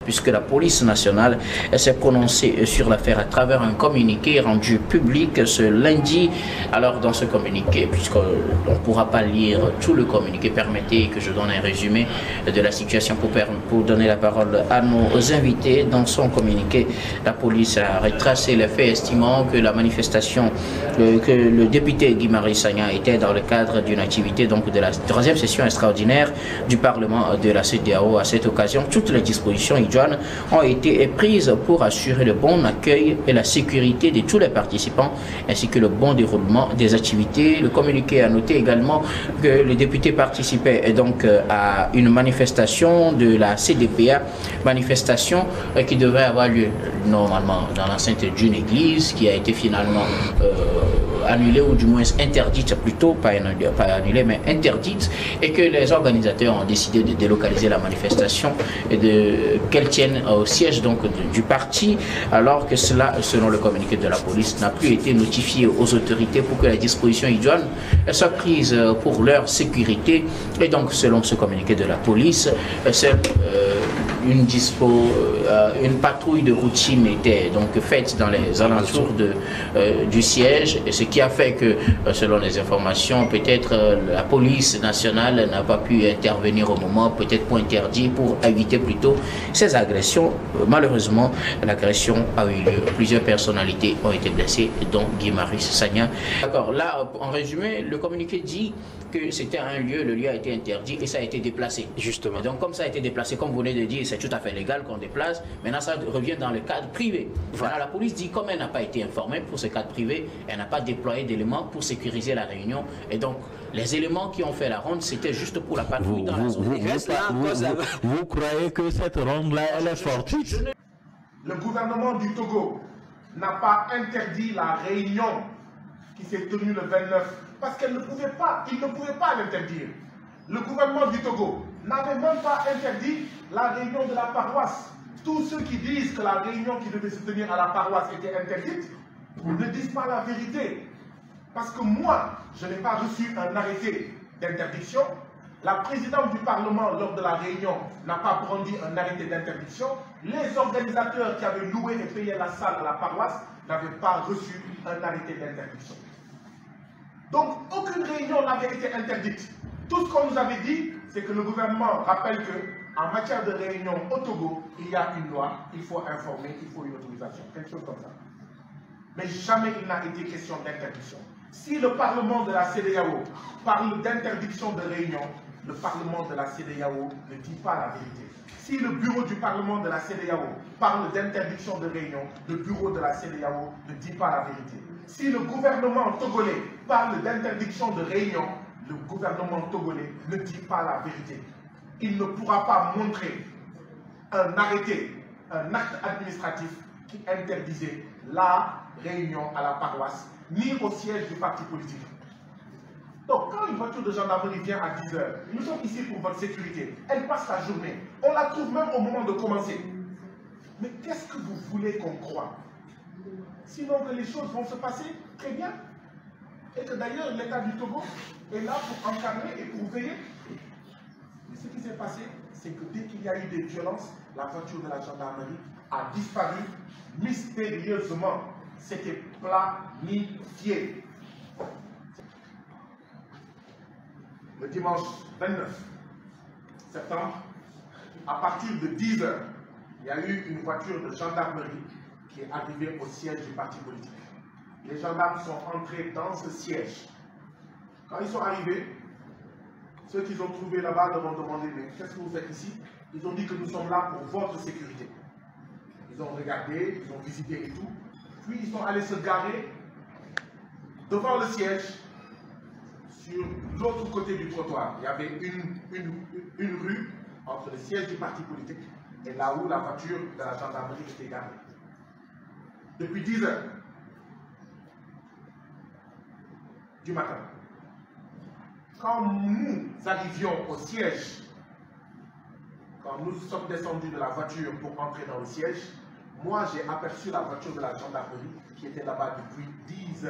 puisque la police nationale s'est prononcée sur l'affaire à travers un communiqué rendu public ce lundi. Alors dans ce communiqué, puisqu'on ne pourra pas lire tout le communiqué, permettez que je donne un résumé de la situation pour donner la parole à nos invités. Dans son communiqué, la police a retracé les faits, estimant que la manifestation, que le député Guy-Marius Sagna était dans le cadre d'une activité donc de la troisième session extraordinaire du Parlement de la CEDEAO. À cette occasion, toutes les dispositions idoines ont été prises pour assurer le bon accueil et la sécurité de tous les participants, ainsi que le bon déroulement des activités. Le communiqué a noté également que le député participait donc à une manifestation de la CDPA, manifestation qui devrait avoir lieu normalement dans l'enceinte d'une église, qui a été finalement annulée, ou du moins interdite plutôt, pas annulée mais interdite, et que les organisateurs ont décidé de délocaliser la manifestation et qu'elle tienne au siège donc du parti, alors que cela, selon le communiqué de la police, n'a plus été notifié aux autorités pour que les dispositions idoines soient prises pour leur sécurité. Et donc selon ce communiqué de la police, une patrouille de routine était donc faite dans les alentours du siège, et ce qui a fait que, selon les informations, peut-être la police nationale n'a pas pu intervenir au moment, peut-être pour interdire, pour éviter plutôt ces agressions. Malheureusement, l'agression a eu lieu. Plusieurs personnalités ont été blessées, dont Guy-Marius Sagna. D'accord, là, en résumé, le communiqué dit que c'était un lieu, le lieu a été interdit et ça a été déplacé. Justement. Et donc, comme ça a été déplacé, comme vous venez de dire, c'est tout à fait légal qu'on déplace. Maintenant, ça revient dans le cadre privé. Voilà. La police dit, comme elle n'a pas été informée pour ce cadre privé, elle n'a pas déployé d'éléments pour sécuriser la réunion. Et donc, les éléments qui ont fait la ronde, c'était juste pour la patrouille dans la zone. Vous croyez que cette ronde-là, elle est fortuite? Le gouvernement du Togo n'a pas interdit la réunion qui s'est tenue le 29 parce qu'elle ne pouvait pas, il ne pouvait pas l'interdire. Le gouvernement du Togo n'avait même pas interdit la réunion de la paroisse. Tous ceux qui disent que la réunion qui devait se tenir à la paroisse était interdite ne disent pas la vérité. Parce que moi, je n'ai pas reçu un arrêté d'interdiction. La présidente du Parlement, lors de la réunion, n'a pas brandi un arrêté d'interdiction. Les organisateurs qui avaient loué et payé la salle à la paroisse n'avaient pas reçu un arrêté d'interdiction. Donc, aucune réunion n'avait été interdite. Tout ce qu'on nous avait dit, c'est que le gouvernement rappelle qu'en matière de réunion au Togo, il y a une loi, il faut informer, il faut une autorisation, quelque chose comme ça. Mais jamais il n'a été question d'interdiction. Si le Parlement de la CEDEAO parle d'interdiction de réunion, le Parlement de la CEDEAO ne dit pas la vérité. Si le bureau du Parlement de la CEDEAO parle d'interdiction de réunion, le bureau de la CEDEAO ne dit pas la vérité. Si le gouvernement togolais parle d'interdiction de réunion, le gouvernement togolais ne dit pas la vérité. Il ne pourra pas montrer un arrêté, un acte administratif qui interdisait la réunion à la paroisse, ni au siège du parti politique. Donc, quand une voiture de gendarmerie vient à 10 h, nous sommes ici pour votre sécurité. Elle passe la journée. On la trouve même au moment de commencer. Mais qu'est-ce que vous voulez qu'on croie? Sinon que les choses vont se passer très bien. Et que d'ailleurs, l'État du Togo est là pour encadrer et pour veiller. Mais ce qui s'est passé, c'est que dès qu'il y a eu des violences, la voiture de la gendarmerie a disparu mystérieusement. C'était planifié. Le dimanche 29 septembre, à partir de 10 h, il y a eu une voiture de gendarmerie qui est arrivée au siège du parti politique. Les gendarmes sont entrés dans ce siège. Quand ils sont arrivés, ceux qu'ils ont trouvés là-bas leur ont demandé « Mais qu'est-ce que vous faites ici ?» Ils ont dit que nous sommes là pour votre sécurité. Ils ont regardé, ils ont visité et tout. Puis ils sont allés se garer devant le siège, sur l'autre côté du trottoir. Il y avait une rue entre le siège du parti politique et là où la voiture de la gendarmerie était garée. Depuis 10 h du matin. Quand nous arrivions au siège, quand nous sommes descendus de la voiture pour entrer dans le siège, moi j'ai aperçu la voiture de la gendarmerie qui était là-bas depuis 10 h.